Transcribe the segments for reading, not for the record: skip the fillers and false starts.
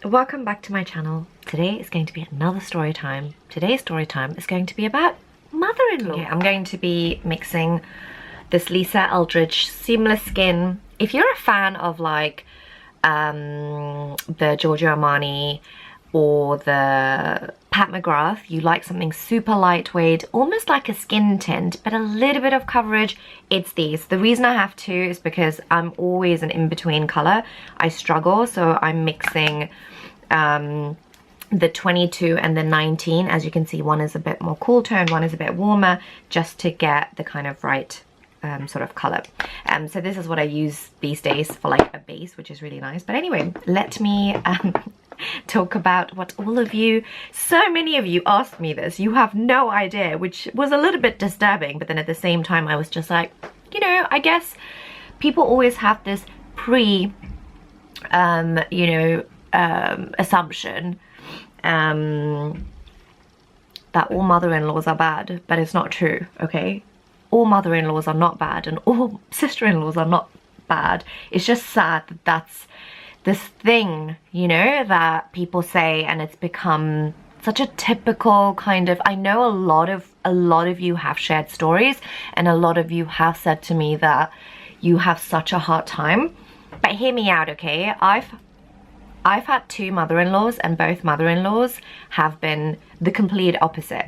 welcome back to my channel. Today is going to be another story time. Today's story time is going to be about mother-in-law. Okay, I'm going to be mixing this Lisa Eldridge Seamless Skin. If you're a fan of like the Giorgio Armani or the Pat McGrath, you like something super lightweight, almost like a skin tint, but a little bit of coverage, it's these. The reason I have two is because I'm always an in-between color. I struggle, so I'm mixing the 22 and the 19. As you can see, one is a bit more cool toned, one is a bit warmer, just to get the kind of right sort of color. So this is what I use these days for like a base, which is really nice. But anyway, let me talk about what all of you, so many of you asked me this. You have no idea, which was a little bit disturbing, but then at the same time I was just like, you know, I guess people always have this assumption that all mother-in-laws are bad, but it's not true. Okay, all mother-in-laws are not bad and all sister-in-laws are not bad. It's just sad that that's this thing, you know, that people say, and it's become such a typical kind of, I know a lot of you have shared stories, and a lot of you have said to me that you have such a hard time. But hear me out, okay? I've had two mother-in-laws, and both mother-in-laws have been the complete opposite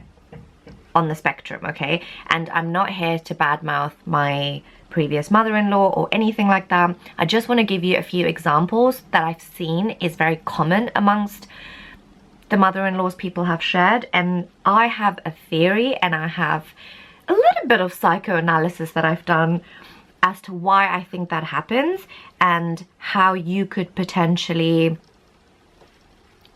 on the spectrum, okay? And I'm not here to badmouth my previous mother-in-law or anything like that. I just want to give you a few examples that I've seen is very common amongst the mother-in-laws people have shared, and I have a theory and I have a little bit of psychoanalysis that I've done as to why I think that happens and how you could potentially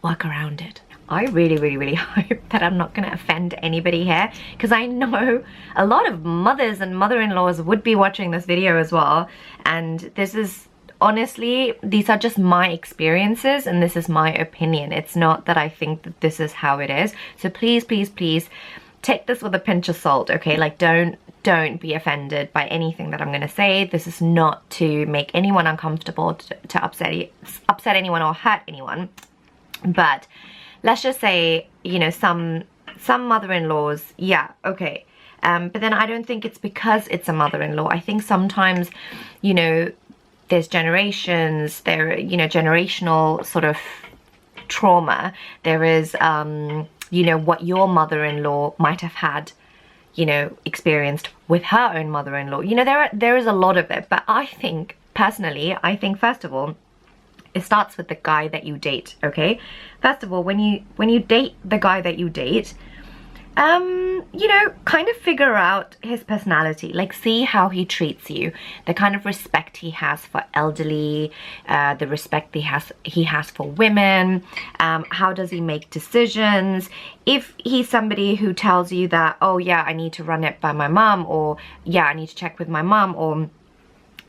work around it. I really hope that I'm not going to offend anybody here, because I know a lot of mothers and mother-in-laws would be watching this video as well, and this is honestly, these are just my experiences and this is my opinion. It's not that I think that this is how it is, so please take this with a pinch of salt, okay? Like don't be offended by anything that I'm going to say. This is not to make anyone uncomfortable, to upset anyone or hurt anyone, but let's just say, you know, some mother-in-laws, yeah, okay. But then I don't think it's because it's a mother-in-law. I think sometimes, you know, there's generations, you know, generational sort of trauma. There is, you know, what your mother-in-law might have had, you know, experienced with her own mother-in-law. You know, there is a lot of it. But I think, personally, first of all, it starts with the guy that you date, okay? First of all, when you date the guy that you date, you know, kind of figure out his personality, like see how he treats you, the kind of respect he has for elderly, the respect he has for women, how does he make decisions. If he's somebody who tells you that, oh yeah, I need to run it by my mom, or yeah, I need to check with my mom, or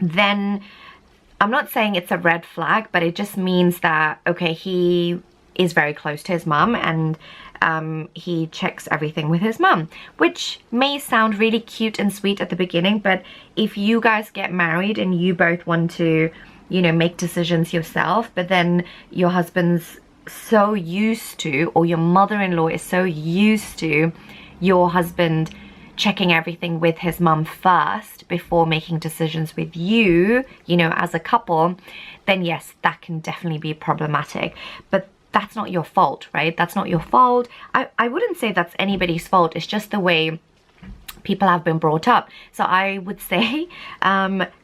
then I'm not saying it's a red flag, but it just means that, okay, he is very close to his mum and he checks everything with his mum, which may sound really cute and sweet at the beginning, but if you guys get married and you both want to, you know, make decisions yourself, but then your husband's so used to, or your mother-in-law is so used to your husband checking everything with his mum first before making decisions with you, you know, as a couple, then yes, that can definitely be problematic. But that's not your fault, right? That's not your fault. I wouldn't say that's anybody's fault. It's just the way people have been brought up. So I would say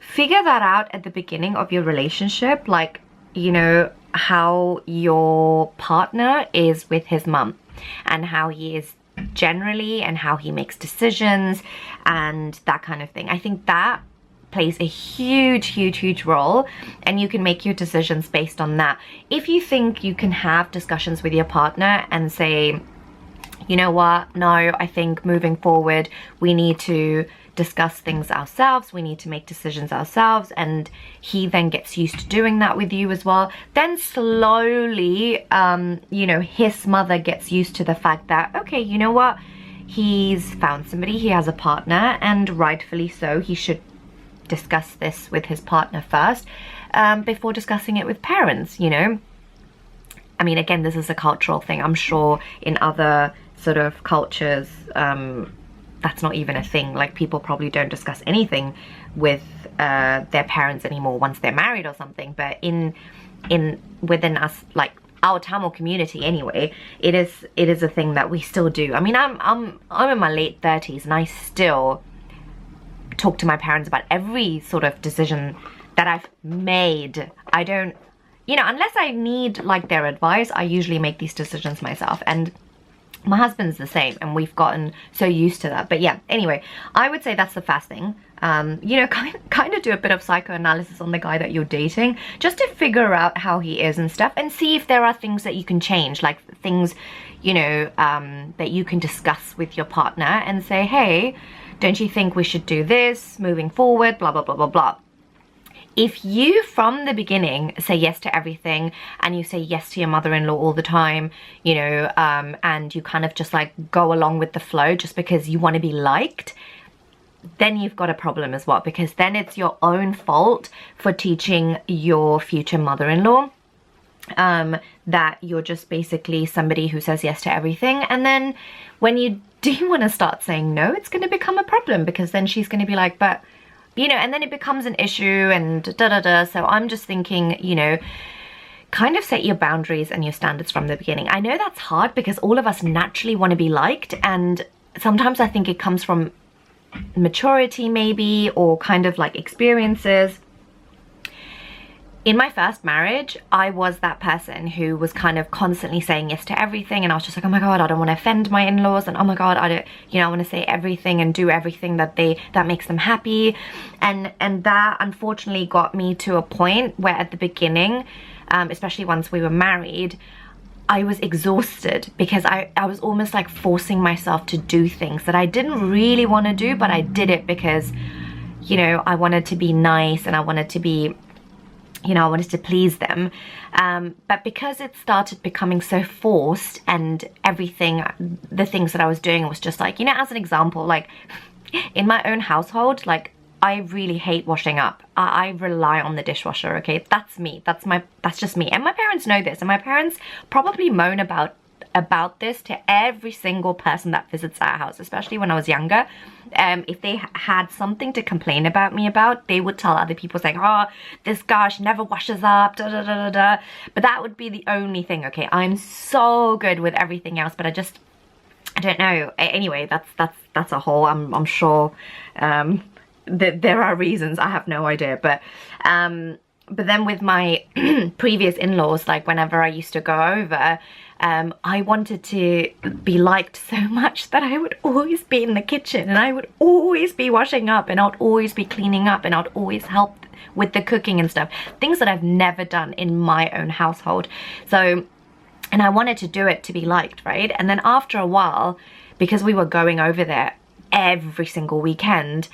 figure that out at the beginning of your relationship, like, you know, how your partner is with his mum and how he is generally and how he makes decisions and that kind of thing. I think that plays a huge role, and you can make your decisions based on that. If you think you can have discussions with your partner and say, you know what, no, I think moving forward we need to discuss things ourselves, we need to make decisions ourselves, and he then gets used to doing that with you as well, then slowly you know, his mother gets used to the fact that, okay, you know what, he's found somebody, he has a partner, and rightfully so, he should discuss this with his partner first before discussing it with parents, you know. I mean, again, this is a cultural thing. I'm sure in other sort of cultures, that's not even a thing. Like, people probably don't discuss anything with their parents anymore once they're married or something. But within us, like our Tamil community anyway, it is a thing that we still do. I mean, I'm in my late 30s and I still talk to my parents about every sort of decision that I've made. I don't, you know, unless I need like their advice, I usually make these decisions myself. And my husband's the same, and we've gotten so used to that. But yeah, anyway, I would say that's the first thing. You know, kind of do a bit of psychoanalysis on the guy that you're dating, just to figure out how he is and stuff, and see if there are things that you can change, like things, you know, that you can discuss with your partner and say, hey, don't you think we should do this moving forward, blah, blah, blah, blah, blah. If you from the beginning say yes to everything, and you say yes to your mother-in-law all the time, you know, and you kind of just like go along with the flow just because you want to be liked, then you've got a problem as well, because then it's your own fault for teaching your future mother-in-law that you're just basically somebody who says yes to everything. And then when you do want to start saying no, it's going to become a problem, because then she's going to be like, but, you know, and then it becomes an issue and da-da-da. So I'm just thinking, you know, kind of set your boundaries and your standards from the beginning. I know that's hard because all of us naturally want to be liked, and sometimes I think it comes from maturity maybe, or kind of like experiences. In my first marriage, I was that person who was kind of constantly saying yes to everything, and I was just like, oh my god, I don't want to offend my in-laws, and oh my god, I don't, you know, I want to say everything and do everything that makes them happy. And that unfortunately got me to a point where at the beginning, especially once we were married, I was exhausted, because I was almost like forcing myself to do things that I didn't really want to do, but I did it because, you know, I wanted to be nice and I wanted to be, you know, I wanted to please them. But because it started becoming so forced, and everything, the things that I was doing was just like, you know, as an example, like in my own household, like I really hate washing up. I rely on the dishwasher, okay? That's me. That's just me. And my parents know this, and my parents probably moan about this to every single person that visits our house, especially when I was younger. If they had something to complain about me about, they would tell other people saying, oh, this guy, she never washes up, da da da da da. But that would be the only thing, okay? I'm so good with everything else, but I don't know. Anyway, that's a whole, I'm sure there are reasons, I have no idea. But then with my previous in-laws, like whenever I used to go over, I wanted to be liked so much that I would always be in the kitchen, and I would always be washing up, and I would always be cleaning up, and I would always help with the cooking and stuff. Things that I've never done in my own household. So, and I wanted to do it to be liked, right? And then after a while, because we were going over there every single weekend,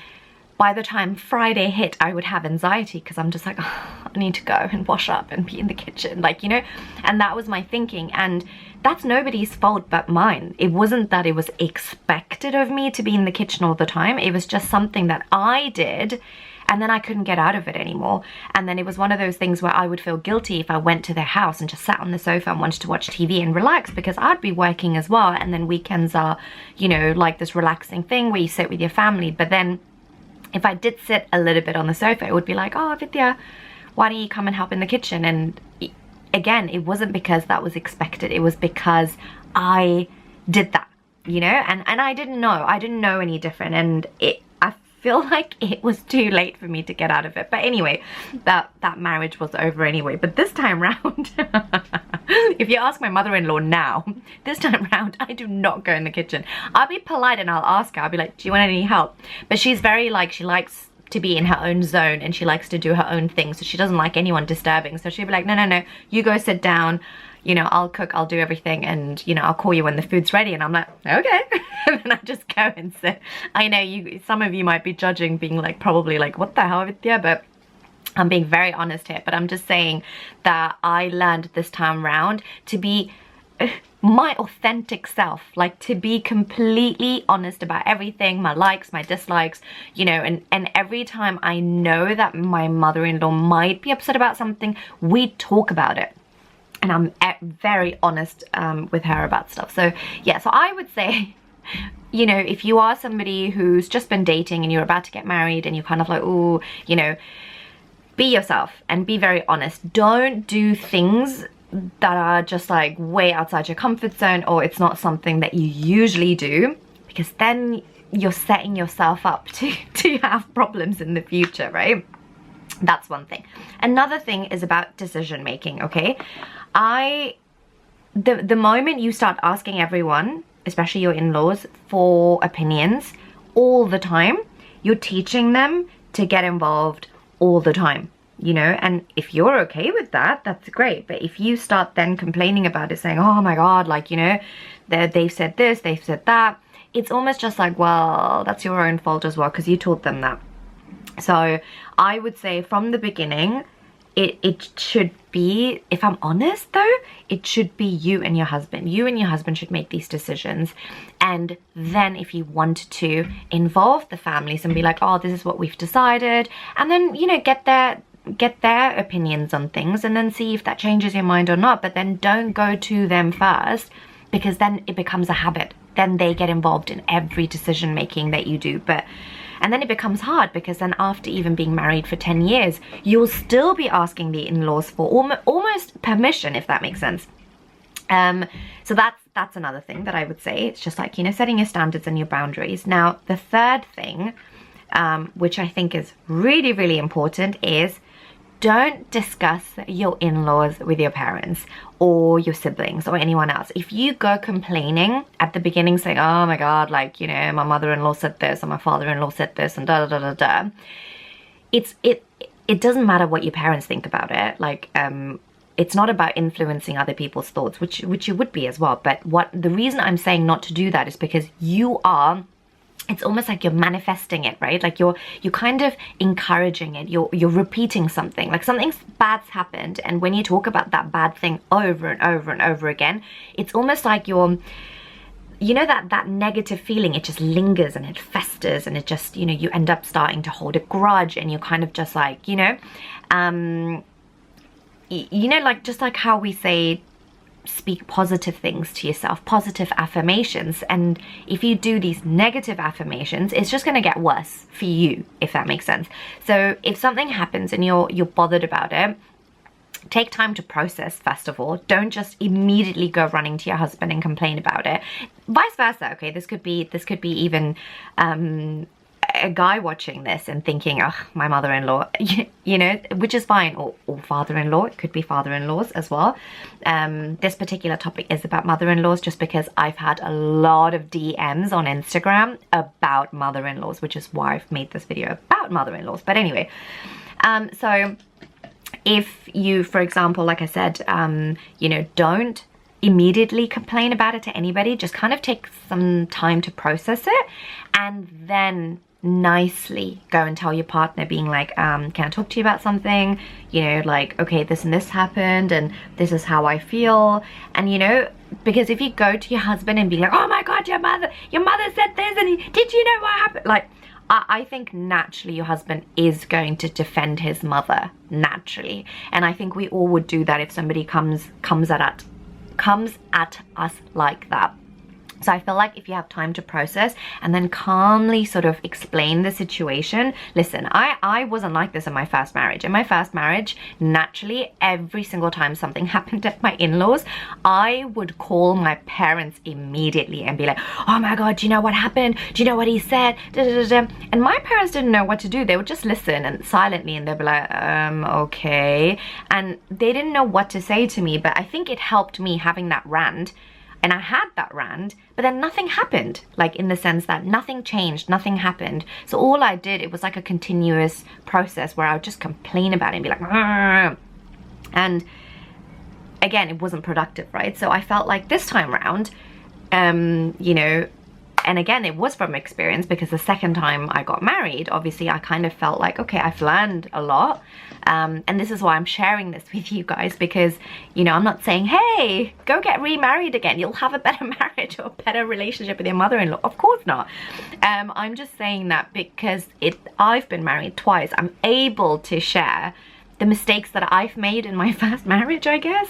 by the time Friday hit, I would have anxiety, because I'm just like, oh, I need to go and wash up and be in the kitchen, like, you know. And that was my thinking, and that's nobody's fault but mine. It wasn't that it was expected of me to be in the kitchen all the time. It was just something that I did, and then I couldn't get out of it anymore. And then it was one of those things where I would feel guilty if I went to their house and just sat on the sofa and wanted to watch TV and relax, because I'd be working as well. And then weekends are, you know, like this relaxing thing where you sit with your family. But then if I did sit a little bit on the sofa, it would be like, oh, Vithya, why don't you come and help in the kitchen? And again, it wasn't because that was expected. It was because I did that, you know, and I didn't know any different. And I feel like it was too late for me to get out of it. But anyway, that marriage was over anyway. But this time round, if you ask my mother-in-law now, this time round, I do not go in the kitchen. I'll be polite and I'll ask her. I'll be like, do you want any help? But she's very like, she likes to be in her own zone, and she likes to do her own thing. So she doesn't like anyone disturbing. So she'll be like, no, you go sit down. You know, I'll cook, I'll do everything, and, you know, I'll call you when the food's ready. And I'm like, okay. And then I just go and sit. I know some of you might be judging, being like, probably like, what the hell, Vithya? But I'm being very honest here. But I'm just saying that I learned this time round to be my authentic self, like to be completely honest about everything, my likes, my dislikes, you know, and every time I know that my mother-in-law might be upset about something, we talk about it. and I'm very honest with her about stuff. So yeah, so I would say, you know, if you are somebody who's just been dating and you're about to get married and you're kind of like, oh, you know, be yourself and be very honest. Don't do things that are just like way outside your comfort zone, or it's not something that you usually do, because then you're setting yourself up to have problems in the future, right? That's one thing. Another thing is about decision making, okay? The moment you start asking everyone, especially your in-laws, for opinions all the time, you're teaching them to get involved all the time, you know? And if you're okay with that, that's great. But if you start then complaining about it, saying, oh my God, like, you know, they've said this, they've said that, it's almost just like, well, that's your own fault as well, because you taught them that. So I would say from the beginning, it should be, if I'm honest though, it should be you and your husband. You and your husband should make these decisions. And then if you wanted to involve the families and be like, oh, this is what we've decided, and then, you know, get their opinions on things, and then see if that changes your mind or not. But then don't go to them first, because then it becomes a habit. Then they get involved in every decision making that you do. And then it becomes hard, because then after even being married for 10 years, you'll still be asking the in-laws for almost permission, if that makes sense. So that's another thing that I would say. It's just like, you know, setting your standards and your boundaries. Now, the third thing, which I think is really, really important, is don't discuss your in-laws with your parents or your siblings or anyone else. If you go complaining at the beginning, saying, oh my God, like, you know, my mother-in-law said this, or my father-in-law said this, and da da da da da, it doesn't matter what your parents think about it. Like, it's not about influencing other people's thoughts, which you would be as well. But the reason I'm saying not to do that is because it's almost like you're manifesting it, right? Like you're kind of encouraging it. You're repeating something. Like something bad's happened, and when you talk about that bad thing over and over and over again, it's almost like you're, you know, that negative feeling, it just lingers and it festers, and it just, you know, you end up starting to hold a grudge, and you're kind of just like, you know, like just like how we say, speak positive things to yourself, positive affirmations. And if you do these negative affirmations, it's just going to get worse for you, if that makes sense. So if something happens and you're bothered about it, take time to process first of all. Don't just immediately go running to your husband and complain about it. Vice versa, okay? This could be even a guy watching this and thinking, oh, my mother-in-law, you know, which is fine, or father-in-law. It could be father-in-laws as well. This particular topic is about mother-in-laws, just because I've had a lot of DMs on Instagram about mother-in-laws, which is why I've made this video about mother-in-laws. But anyway, so if you, for example, like I said, you know, don't immediately complain about it to anybody. Just kind of take some time to process it, and then nicely go and tell your partner, being like, can I talk to you about something? You know, like, okay, this and this happened, and this is how I feel. And you know, because if you go to your husband and be like, oh my God, your mother said this, and did you know what happened? Like, I think naturally your husband is going to defend his mother, naturally. And I think we all would do that if somebody comes at us like that. So I feel like if you have time to process and then calmly sort of explain the situation. Listen, I wasn't like this in my first marriage. In my first marriage, naturally, every single time something happened at my in-laws, I would call my parents immediately and be like, oh my God, do you know what happened? Do you know what he said? Da, da, da, da. And my parents didn't know what to do. They would just listen and silently, and they'd be like, okay. And they didn't know what to say to me, but I think it helped me having that rant. And I had that rant, but then nothing happened, like in the sense that nothing changed, nothing happened. So all I did, it was like a continuous process where I would just complain about it and be like, argh. And again, it wasn't productive, right? So I felt like this time around, you know, and again, it was from experience, because the second time I got married, obviously I kind of felt like, okay, I've learned a lot. And this is why I'm sharing this with you guys, because, you know, I'm not saying, hey, go get remarried again, you'll have a better marriage or a better relationship with your mother-in-law. Of course not. I'm just saying that because I've been married twice. I'm able to share the mistakes that I've made in my first marriage, I guess.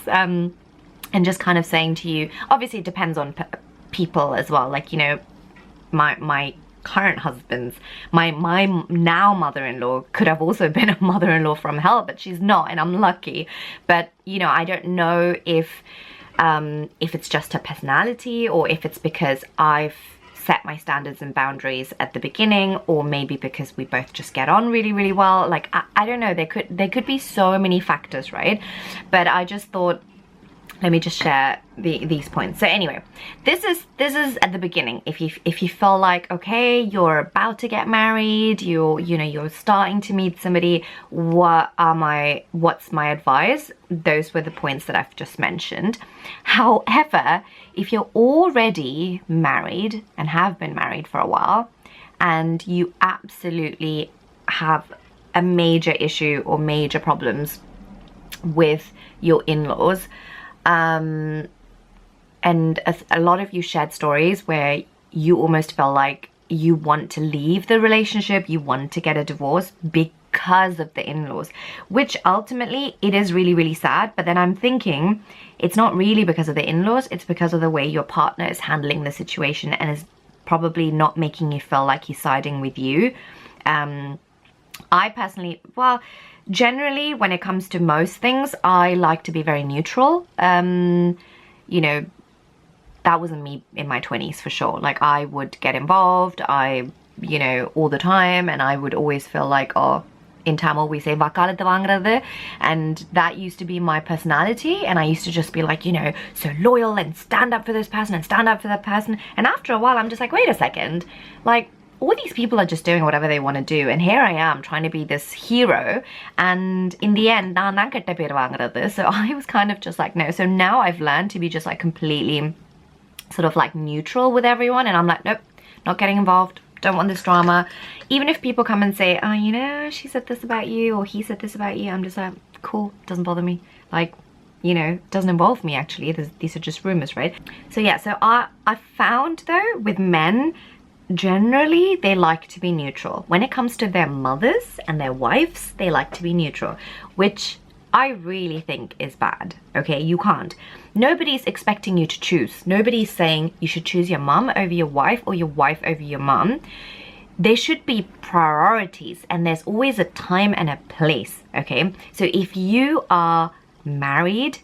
and just kind of saying to you, obviously it depends on people as well, like, you know, my current husband's, my now mother-in-law could have also been a mother-in-law from hell, but she's not, and I'm lucky. But you know, I don't know if it's just her personality, or if it's because I've set my standards and boundaries at the beginning, or maybe because we both just get on really, really well. Like, I don't know, there could be so many factors, right? But I just thought, let me just share these points. So anyway, this is at the beginning. If you feel like, okay, you're about to get married, you're starting to meet somebody, what's my advice? Those were the points that I've just mentioned. However, if you're already married and have been married for a while, and you absolutely have a major issue or major problems with your in-laws, and a lot of you shared stories where you almost felt like you want to leave the relationship, you want to get a divorce because of the in-laws, which ultimately it is really, really sad. But then I'm thinking it's not really because of the in-laws, it's because of the way your partner is handling the situation and is probably not making you feel like he's siding with you. I personally, well, generally, when it comes to most things, I like to be very neutral. You know, that wasn't me in my 20s for sure. Like, I would get involved, you know, all the time, and I would always feel like, oh, in Tamil we say vakalatu vaangradhu, and that used to be my personality, and I used to just be like, you know, so loyal and stand up for this person and stand up for that person. And after a while, I'm just like, wait a second, like, all these people are just doing whatever they want to do, and here I am trying to be this hero, and in the end, so I was kind of just like, no. So now I've learned to be just like completely sort of like neutral with everyone, and I'm like, nope, not getting involved, don't want this drama. Even if people come and say, oh, you know, she said this about you, or he said this about you, I'm just like, cool, doesn't bother me. Like, you know, doesn't involve me actually. These are just rumors, right? So yeah, so I found though with men, generally they like to be neutral. When it comes to their mothers and their wives, they like to be neutral, which I really think is bad. Okay, you can't. Nobody's expecting you to choose. Nobody's saying you should choose your mum over your wife or your wife over your mum. There should be priorities, and there's always a time and a place. Okay, so if you are married,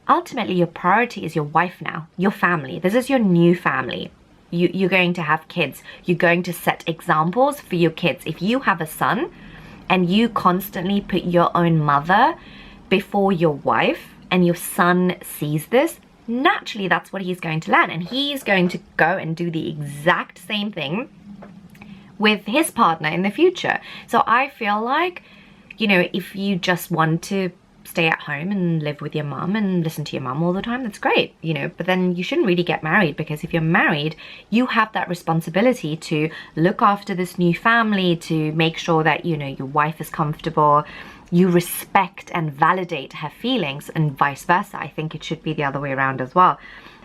ultimately your priority is your wife now, your family. This is your new family. You're going to have kids. You're going to set examples for your kids. If you have a son and you constantly put your own mother before your wife, and your son sees this, naturally that's what he's going to learn, and he's going to go and do the exact same thing with his partner in the future. So I feel like, you know, if you just want to stay at home and live with your mum and listen to your mum all the time, that's great, you know, but then you shouldn't really get married, because if you're married, you have that responsibility to look after this new family, to make sure that, you know, your wife is comfortable, you respect and validate her feelings, and vice versa. I think it should be the other way around as well.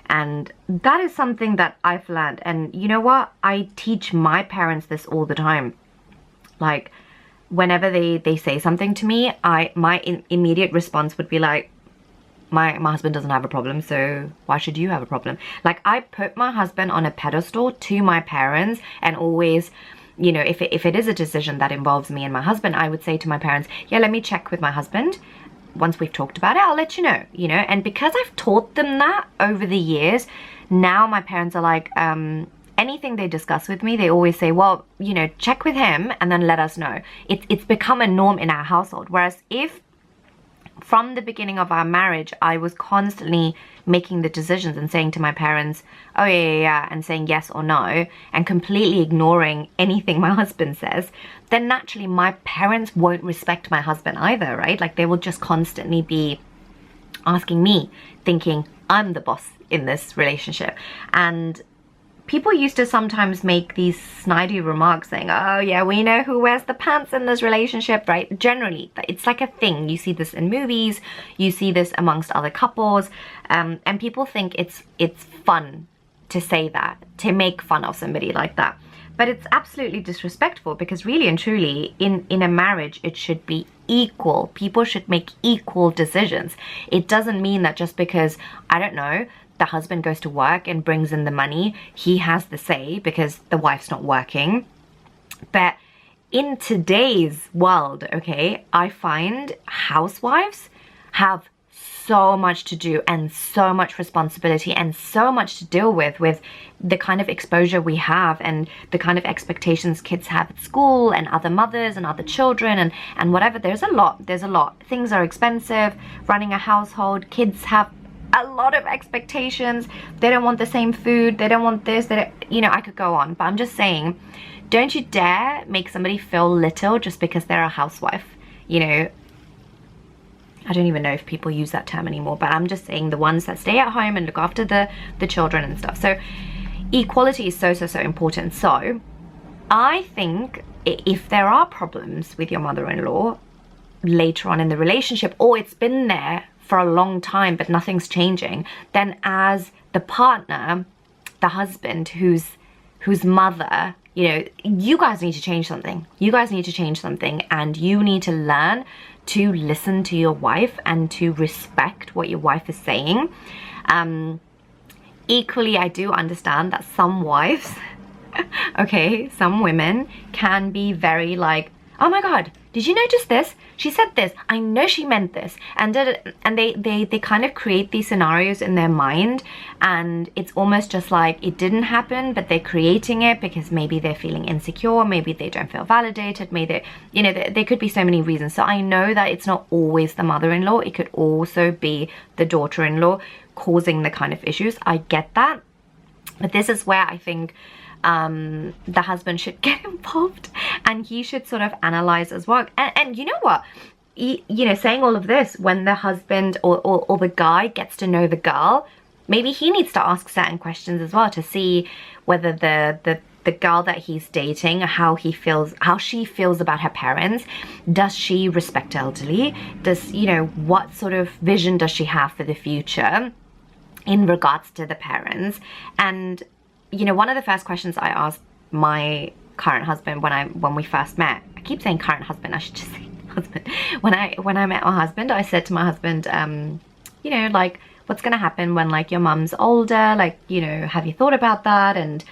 And that is something that I've learned. And you know what? I teach my parents this all the time. Like, whenever they say something to me, my immediate response would be like, my husband doesn't have a problem, so why should you have a problem? Like, I put my husband on a pedestal to my parents, and always, you know, if it is a decision that involves me and my husband, I would say to my parents, yeah, let me check with my husband. Once we've talked about it, I'll let you know, you know. And because I've taught them that over the years, now my parents are like, anything they discuss with me, they always say, well, you know, check with him and then let us know. It's become a norm in our household. Whereas if from the beginning of our marriage, I was constantly making the decisions and saying to my parents, oh yeah, and saying yes or no, and completely ignoring anything my husband says, then naturally my parents won't respect my husband either, right? Like, they will just constantly be asking me, thinking I'm the boss in this relationship. And people used to sometimes make these snidey remarks saying, oh yeah, we know who wears the pants in this relationship, right? Generally, it's like a thing. You see this in movies, you see this amongst other couples, and people think it's fun to say that, to make fun of somebody like that. But it's absolutely disrespectful, because really and truly, in a marriage, it should be equal. People should make equal decisions. It doesn't mean that just because, I don't know, the husband goes to work and brings in the money, he has the say because the wife's not working. But in today's world, okay, I find housewives have so much to do and so much responsibility and so much to deal with the kind of exposure we have and the kind of expectations kids have at school and other mothers and other children and whatever. There's a lot. Things are expensive. Running a household, kids have a lot of expectations. They don't want the same food. They don't want this. They don't, you know, I could go on, but I'm just saying, don't you dare make somebody feel little just because they're a housewife. You know, I don't even know if people use that term anymore, but I'm just saying the ones that stay at home and look after the children and stuff. So equality is so important. So I think if there are problems with your mother-in-law later on in the relationship, or it's been there for a long time but nothing's changing, then as the partner, the husband whose mother, you know, you guys need to change something. You guys need to change something, and you need to learn to listen to your wife and to respect what your wife is saying. Equally, I do understand that some wives, okay, some women can be very like, oh my god, did you notice this? She said this. I know she meant this. And they kind of create these scenarios in their mind, and it's almost just like it didn't happen, but they're creating it because maybe they're feeling insecure, maybe they don't feel validated, maybe they, you know, there could be so many reasons. So I know that it's not always the mother-in-law. It could also be the daughter-in-law causing the kind of issues. I get that. But this is where I think the husband should get involved, and he should sort of analyze as well. And you know what? You know, saying all of this, when the husband or the guy gets to know the girl, maybe he needs to ask certain questions as well to see whether the girl that he's dating, how she feels about her parents. Does she respect elderly? Does, you know, what sort of vision does she have for the future in regards to the parents? And you know, one of the first questions I asked my current husband when we first met, I keep saying current husband, I should just say husband. When I met my husband, I said to my husband, you know, like, what's gonna happen when like your mum's older? Like, you know, have you thought about that? And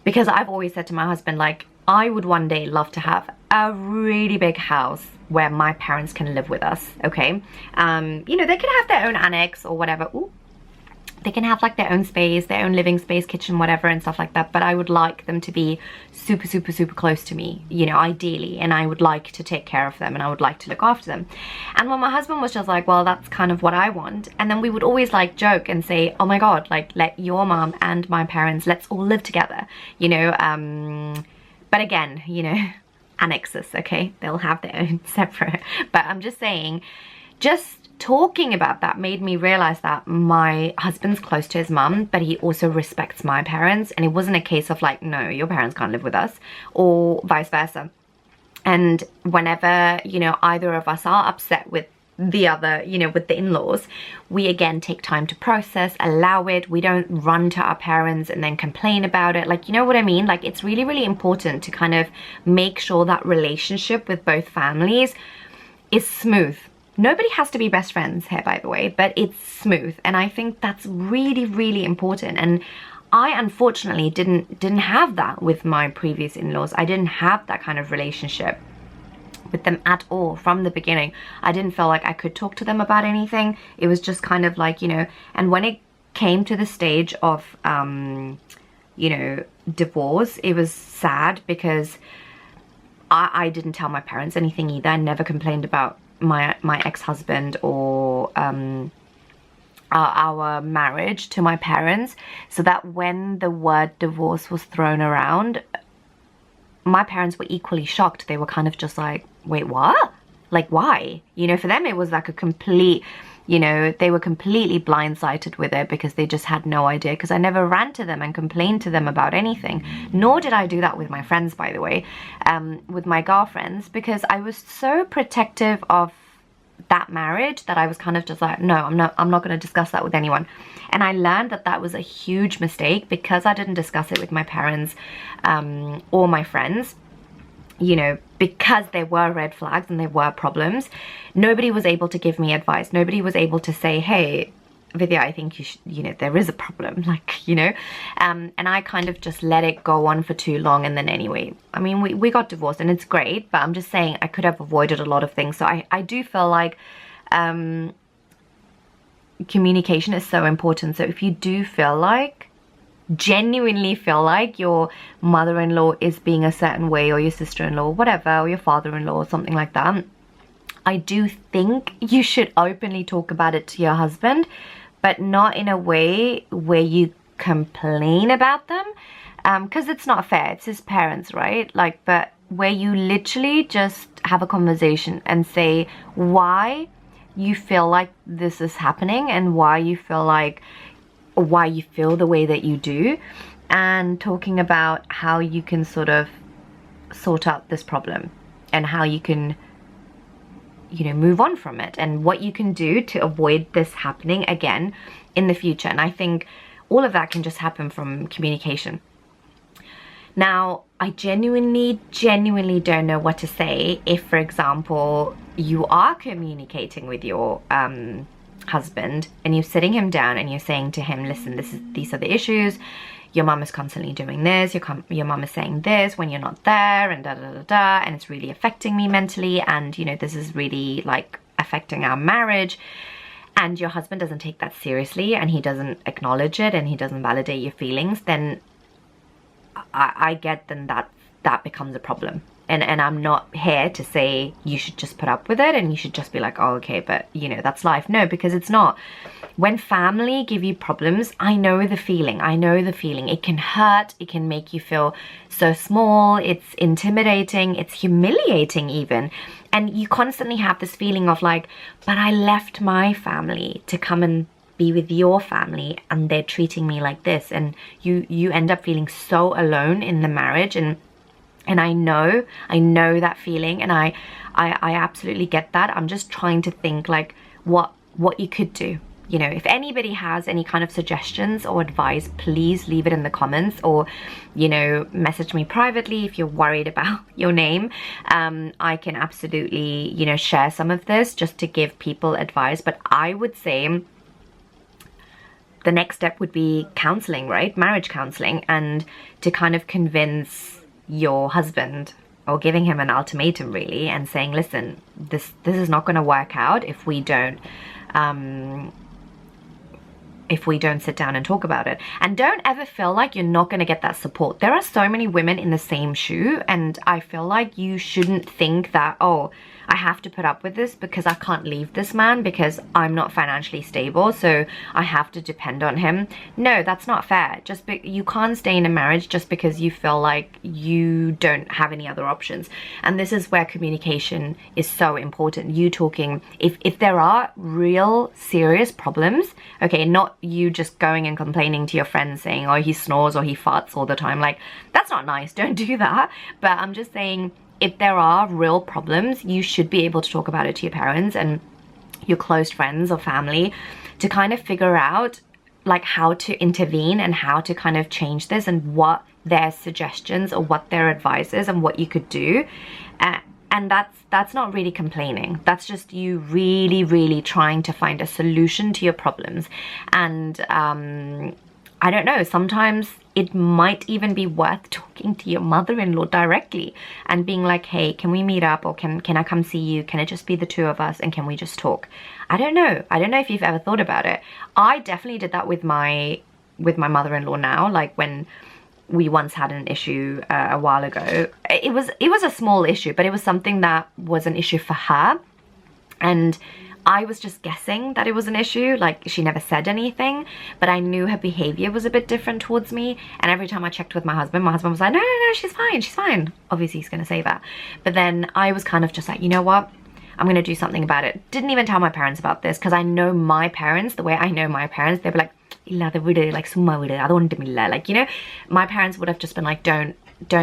because I've always said to my husband, like, I would one day love to have a really big house where my parents can live with us, okay? You know, they can have their own annex or whatever. Ooh. They can have like their own space, their own living space, kitchen, whatever, and stuff like that. But I would like them to be super close to me, you know, ideally. And I would like to take care of them, and I would like to look after them. And when my husband was just like, well, that's kind of what I want. And then we would always like joke and say, oh my God, like, let your mom and my parents, let's all live together, you know. But again, you know, annexes, okay? They'll have their own separate. But I'm just saying, just talking about that made me realize that my husband's close to his mum, but he also respects my parents. And it wasn't a case of like, no, your parents can't live with us, or vice versa. And whenever, you know, either of us are upset with the other, you know, with the in-laws, we again take time to process, allow it. We don't run to our parents and then complain about it. Like, you know what I mean? Like, it's really important to kind of make sure that relationship with both families is smooth. Nobody has to be best friends here, by the way, but it's smooth. And I think that's really important. And I unfortunately didn't have that with my previous in-laws. I didn't have that kind of relationship with them at all from the beginning. I didn't feel like I could talk to them about anything. It was just kind of like, you know, and when it came to the stage of, you know, divorce, it was sad because I didn't tell my parents anything either. I never complained about my ex-husband or our marriage to my parents, so that when the word divorce was thrown around, my parents were equally shocked. They were kind of just like, wait, what? Like, why? You know, for them it was like a complete, you know, they were completely blindsided with it because they just had no idea, because I never ran to them and complained to them about anything. Nor did I do that with my friends, by the way, with my girlfriends, because I was so protective of that marriage that I was kind of just like, no, I'm not going to discuss that with anyone. And I learned that that was a huge mistake because I didn't discuss it with my parents or my friends. you know, because there were red flags and there were problems, nobody was able to give me advice. Nobody was able to say, hey, Vithya, I think you should, you know, there is a problem, like, you know, and I kind of just let it go on for too long. And then anyway, I mean, we got divorced and it's great, but I'm just saying I could have avoided a lot of things. So I do feel like communication is so important. So if you do feel like, genuinely feel like your mother-in-law is being a certain way, or your sister-in-law, whatever, or your father-in-law or something like that, I do think you should openly talk about it to your husband, but not in a way where you complain about them, because it's not fair. It's his parents, right? Like, but where you literally just have a conversation and say why you feel like this is happening and why you feel the way that you do, and talking about how you can sort of sort out this problem and how you can, you know, move on from it and what you can do to avoid this happening again in the future. And I think all of that can just happen from communication. Now, I genuinely don't know what to say if, for example, you are communicating with your husband and you're sitting him down and you're saying to him, listen, these are the issues, your mum is constantly doing this, your mum is saying this when you're not there, and and it's really affecting me mentally, and you know, this is really like affecting our marriage, and your husband doesn't take that seriously and he doesn't acknowledge it and he doesn't validate your feelings, then I get then that becomes a problem. And I'm not here to say you should just put up with it and you should just be like, oh, okay, but you know, that's life. No, because it's not. When family give you problems, I know the feeling. It can hurt. It can make you feel so small. It's intimidating. It's humiliating even. And you constantly have this feeling of like, but I left my family to come and be with your family and they're treating me like this. And you end up feeling so alone in the marriage. And I know that feeling, and I absolutely get that. I'm just trying to think like what you could do. You know, if anybody has any kind of suggestions or advice, please leave it in the comments, or, you know, message me privately if you're worried about your name. I can absolutely, you know, share some of this just to give people advice. But I would say the next step would be counseling, right? Marriage counseling, and to kind of convince your husband, or giving him an ultimatum really, and saying, listen, this is not going to work out if we don't sit down and talk about it. And don't ever feel like you're not going to get that support. There are so many women in the same shoe, and I feel like you shouldn't think that, oh, I have to put up with this because I can't leave this man because I'm not financially stable, so I have to depend on him. No, that's not fair. You can't stay in a marriage just because you feel like you don't have any other options. And this is where communication is so important. You talking, if there are real serious problems, okay, not you just going and complaining to your friends saying, oh, he snores or he farts all the time. Like, that's not nice. Don't do that. But I'm just saying, if there are real problems, you should be able to talk about it to your parents and your close friends or family to kind of figure out like how to intervene and how to kind of change this, and what their suggestions or what their advice is and what you could do. And that's not really complaining. That's just you really trying to find a solution to your problems. And I don't know, sometimes it might even be worth talking to your mother-in-law directly and being like, hey, can we meet up, or can I come see you? Can it just be the two of us, and can we just talk? I don't know if you've ever thought about it. I definitely did that with my mother-in-law now. Like, when we once had an issue a while ago, it was a small issue, but it was something that was an issue for her, and I was just guessing that it was an issue. Like, she never said anything, but I knew her behavior was a bit different towards me. And every time I checked with my husband was like, no, she's fine. Obviously he's gonna say that. But then I was kind of just like, you know what? I'm gonna do something about it. Didn't even tell my parents about this, because I know my parents, the way I know my parents, they'd be like, like, you know, my parents would have just been like, don't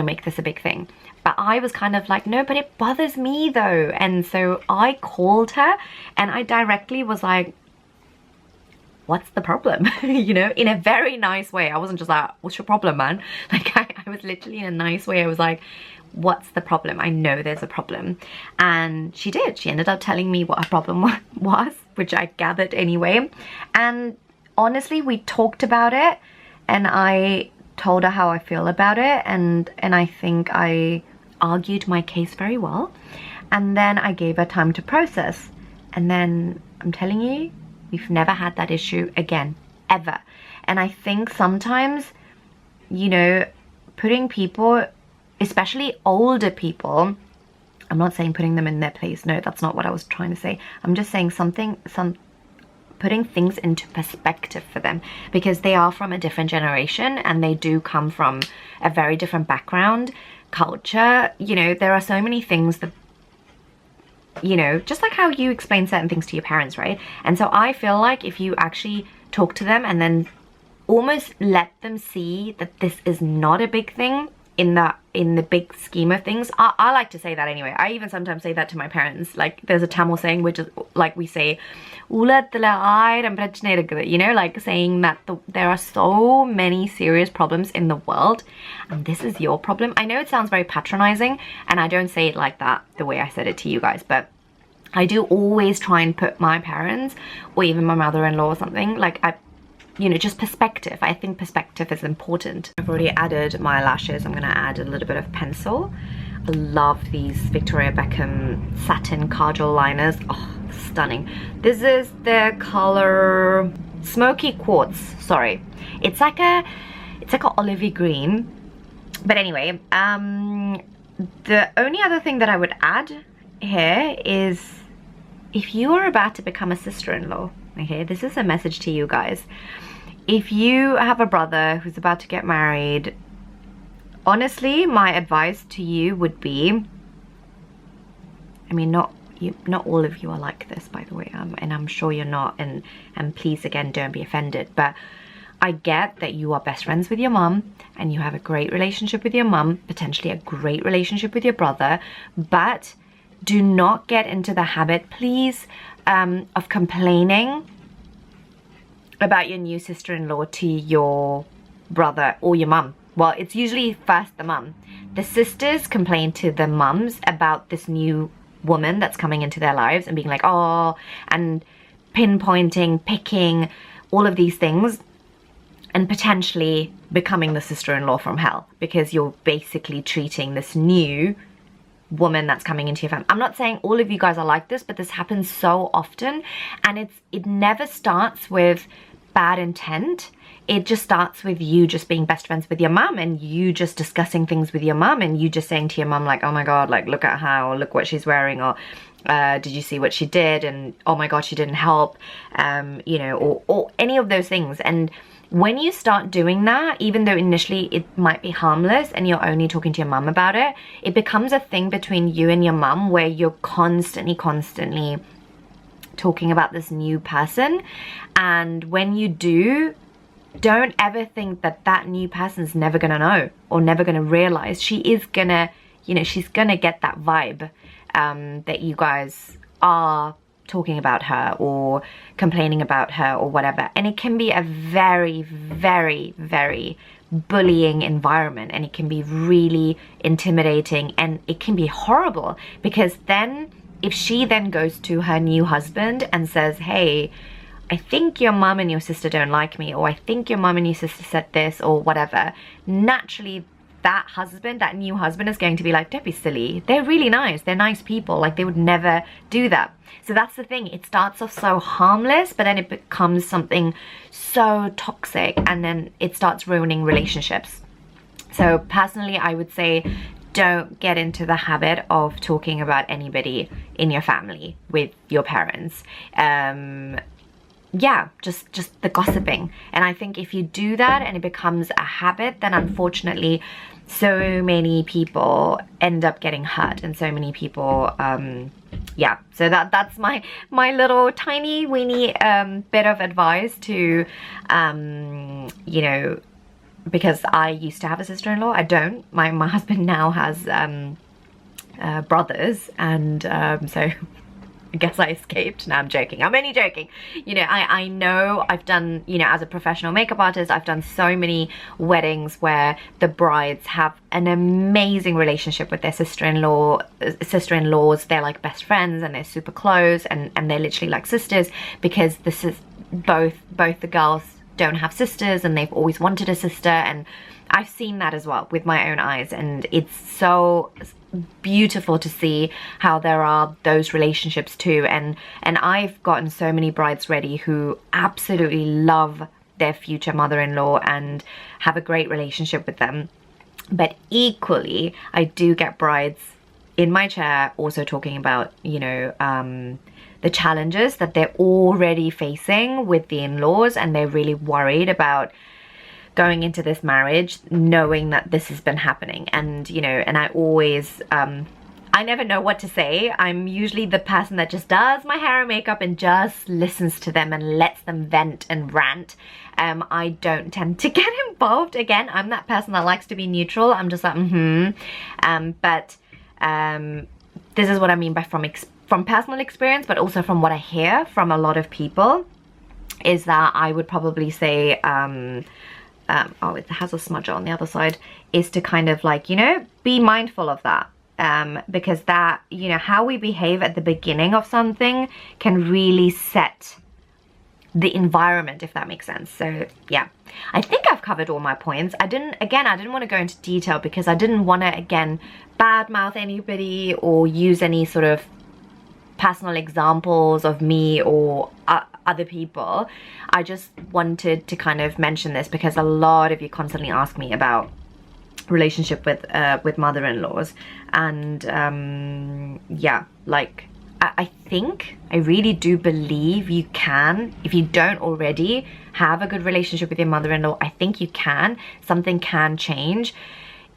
make this a big thing. But I was kind of like, no, but it bothers me though. And so I called her and I directly was like, what's the problem? You know, in a very nice way. I wasn't just like, what's your problem, man? Like, I I was literally in a nice way. I was like, what's the problem? I know there's a problem. And she did. She ended up telling me what her problem was, which I gathered anyway. And honestly, we talked about it, and I told her how I feel about it, and I think I argued my case very well. And then I gave her time to process. And then I'm telling you, we've never had that issue again, ever. And I think sometimes, you know, putting people, especially older people, I'm not saying putting them in their place. No, that's not what I was trying to say. I'm just saying putting things into perspective for them, because they are from a different generation and they do come from a very different background, culture. You know, there are so many things that, you know, just like how you explain certain things to your parents, right? And so I feel like if you actually talk to them and then almost let them see that this is not a big thing in the big scheme of things. I like to say that anyway. I even sometimes say that to my parents. Like, there's a Tamil saying, which is like we say, you know, like saying that there are so many serious problems in the world, and this is your problem. I know it sounds very patronizing, and I don't say it like that the way I said it to you guys, but I do always try and put my parents, or even my mother-in-law or something, like, you know, just perspective. I think perspective is important. I've already added my lashes. I'm gonna add a little bit of pencil. I love these Victoria Beckham satin kajal liners. Oh, stunning. This is the color Smoky Quartz. Sorry, it's like a olivey green. But anyway, the only other thing that I would add here is, if you are about to become a sister-in-law, okay, this is a message to you guys. If you have a brother who's about to get married, honestly, my advice to you would be, I mean, not all of you are like this, by the way, and I'm sure you're not, and please, again, don't be offended, but I get that you are best friends with your mum, and you have a great relationship with your mum, potentially a great relationship with your brother, but do not get into the habit, please, of complaining about your new sister-in-law to your brother or your mum. Well, it's usually first the mum. The sisters complain to the mums about this new woman that's coming into their lives and being like, oh, and pinpointing, picking, all of these things, and potentially becoming the sister-in-law from hell, because you're basically treating this new woman that's coming into your family. I'm not saying all of you guys are like this, but this happens so often, and it never starts with bad intent. It just starts with you just being best friends with your mum, and you just discussing things with your mum, and you just saying to your mum, like, oh my god, like, look at her, or look what she's wearing, or did you see what she did, and oh my god, she didn't help, you know, or any of those things. And when you start doing that, even though initially it might be harmless and you're only talking to your mum about it, it becomes a thing between you and your mum where you're constantly talking about this new person. And when you do, don't ever think that that new person's never gonna know or never gonna realize. She is gonna, you know, she's gonna get that vibe that you guys are talking about her or complaining about her or whatever. And it can be a very, very, very bullying environment, and it can be really intimidating, and it can be horrible, because then if she then goes to her new husband and says, hey, I think your mum and your sister don't like me, or I think your mum and your sister said this, or whatever, naturally that new husband is going to be like, don't be silly, they're really nice, they're nice people, like they would never do that. So that's the thing, it starts off so harmless, but then it becomes something so toxic, and then it starts ruining relationships. So personally, I would say, don't get into the habit of talking about anybody in your family with your parents. Yeah, just the gossiping. And I think if you do that and it becomes a habit, then unfortunately so many people end up getting hurt, and so many people yeah, so that's my little tiny weeny bit of advice to you know, because I used to have a sister-in-law. I don't. My husband now has brothers, and so I guess I escaped. No, I'm joking. I'm only joking. You know, I know I've done, you know, as a professional makeup artist, I've done so many weddings where the brides have an amazing relationship with their sister-in-laws. They're like best friends and they're super close, and they're literally like sisters, because this is both the girls don't have sisters and they've always wanted a sister, and I've seen that as well with my own eyes, and it's so beautiful to see how there are those relationships too. And I've gotten so many brides ready who absolutely love their future mother-in-law and have a great relationship with them. But equally, I do get brides in my chair also talking about, you know, the challenges that they're already facing with the in-laws, and they're really worried about going into this marriage knowing that this has been happening. And you know, and I always I never know what to say. I'm usually the person that just does my hair and makeup and just listens to them and lets them vent and rant. I don't tend to get involved. Again, I'm that person that likes to be neutral. I'm just like but this is what I mean by from personal experience, but also from what I hear from a lot of people, is that I would probably say oh, it has a smudge on the other side, is to kind of like, you know, be mindful of that, because that, you know, how we behave at the beginning of something can really set the environment, if that makes sense. So yeah, I think I've covered all my points. I didn't want to go into detail because I didn't want to, again, badmouth anybody or use any sort of personal examples of me or other people. I just wanted to kind of mention this because a lot of you constantly ask me about relationship with mother-in-laws, and yeah, like I really do believe you can, if you don't already have a good relationship with your mother-in-law, I think you can. Something can change.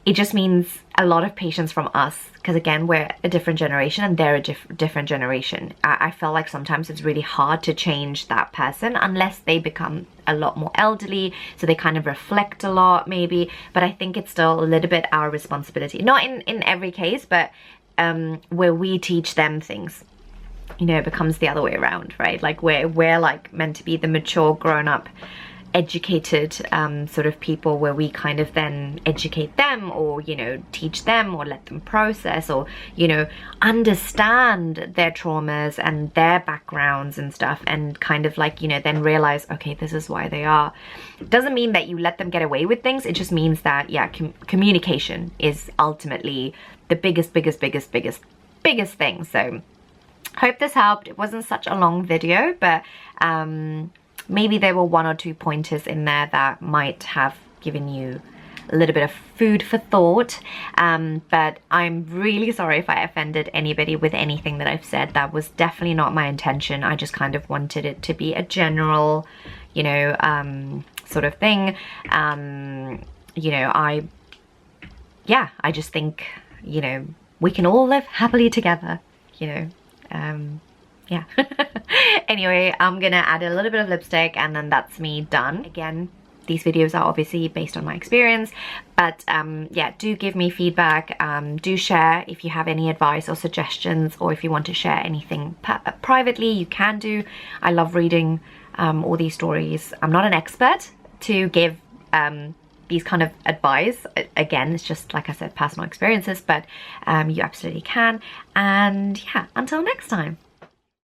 It just means a lot of patience from us, because again, we're a different generation and they're a different generation. I feel like sometimes it's really hard to change that person unless they become a lot more elderly, so they kind of reflect a lot maybe, but I think it's still a little bit our responsibility. Not in every case, but where we teach them things, you know, it becomes the other way around, right? Like we're like meant to be the mature, grown-up, educated sort of people, where we kind of then educate them, or you know, teach them, or let them process, or you know, understand their traumas and their backgrounds and stuff, and kind of like, you know, then realize, okay, this is why they are. It doesn't mean that you let them get away with things. It just means that, yeah, communication is ultimately the biggest thing. So hope this helped. It wasn't such a long video, but maybe there were one or two pointers in there that might have given you a little bit of food for thought, but I'm really sorry if I offended anybody with anything that I've said. That was definitely not my intention. I just kind of wanted it to be a general, you know, sort of thing. You know, I just think, you know, we can all live happily together, you know. Yeah. Anyway, I'm gonna add a little bit of lipstick and then that's me done. Again, these videos are obviously based on my experience, but yeah, do give me feedback. Do share if you have any advice or suggestions, or if you want to share anything privately, you can do. I love reading all these stories. I'm not an expert to give these kind of advice. Again, it's just, like I said, personal experiences, but you absolutely can. And yeah, until next time.